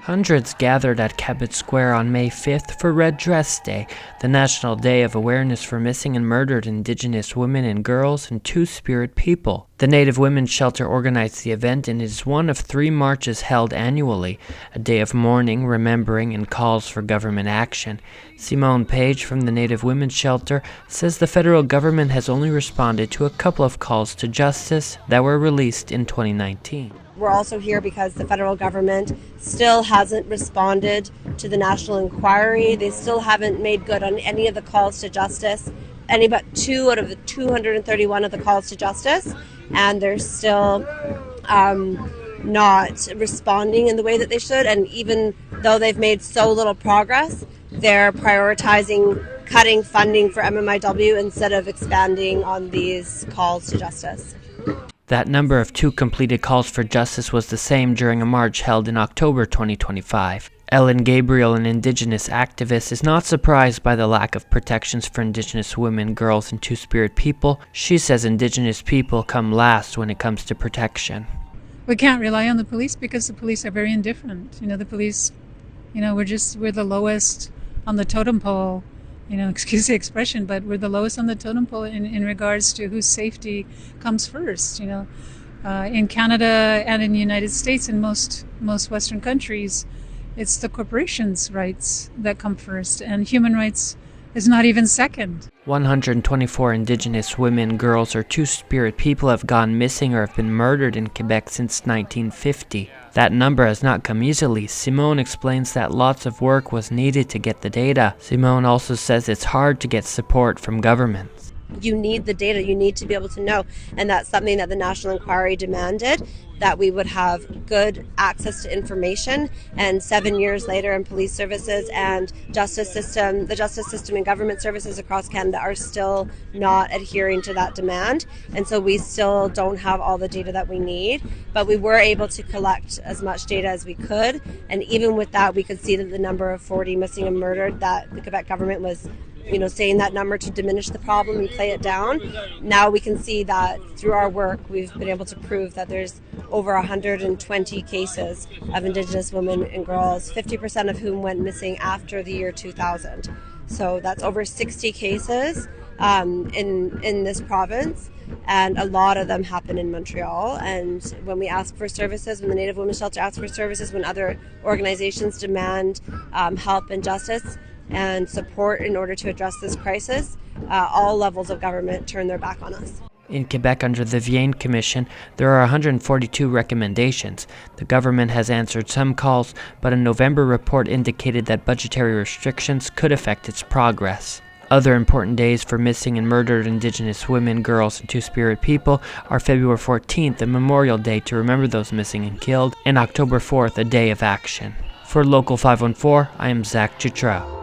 Hundreds gathered at Cabot Square on May 5th for Red Dress Day, the national day of awareness for missing and murdered Indigenous women and girls and Two-Spirit people. The Native Women's Shelter organized the event and is one of 3 marches held annually, a day of mourning, remembering, and calls for government action. Simone Page from the Native Women's Shelter says the federal government has only responded to a couple of calls to justice that were released in 2019. We're also here because the federal government still hasn't responded to the national inquiry. They still haven't made good on any of the calls to justice, any but 2 out of the 231 of the calls to justice, and they're still not responding in the way that they should. And even though they've made so little progress, they're prioritizing cutting funding for MMIW instead of expanding on these calls to justice. That number of 2 completed calls for justice was the same during a march held in October 2025. Ellen Gabriel, an Indigenous activist, is not surprised by the lack of protections for Indigenous women, girls, and Two-Spirit people. She says Indigenous people come last when it comes to protection. We can't rely on the police because the police are very indifferent. The police, we're the lowest on the totem pole. Excuse the expression, but we're the lowest on the totem pole in regards to whose safety comes first. In Canada and in the United States and most Western countries, it's the corporations' rights that come first, and human rights is not even second. 124 Indigenous women, girls, or Two-Spirit people have gone missing or have been murdered in Quebec since 1950. That number has not come easily. Simone explains that lots of work was needed to get the data. Simone also says it's hard to get support from governments. You need the data, you need to be able to know, and that's something that the National Inquiry demanded, that we would have good access to information. And 7 years later, in police services and the justice system and government services across Canada are still not adhering to that demand, and so we still don't have all the data that we need, but we were able to collect as much data as we could, and even with that we could see that the number of 40 missing and murdered that the Quebec government was saying that number to diminish the problem and play it down. Now we can see that through our work we've been able to prove that there's over 120 cases of Indigenous women and girls, 50% of whom went missing after the year 2000. So that's over 60 cases in this province, and a lot of them happen in Montreal. And when we ask for services, when the Native Women's Shelter asks for services, when other organizations demand help and justice and support in order to address this crisis, all levels of government turn their back on us. In Quebec, under the Vienne Commission, there are 142 recommendations. The government has answered some calls, but a November report indicated that budgetary restrictions could affect its progress. Other important days for missing and murdered Indigenous women, girls, and Two-Spirit people are February 14th, a Memorial Day to remember those missing and killed, and October 4th, a day of action. For Local 514, I am Zach Jutra.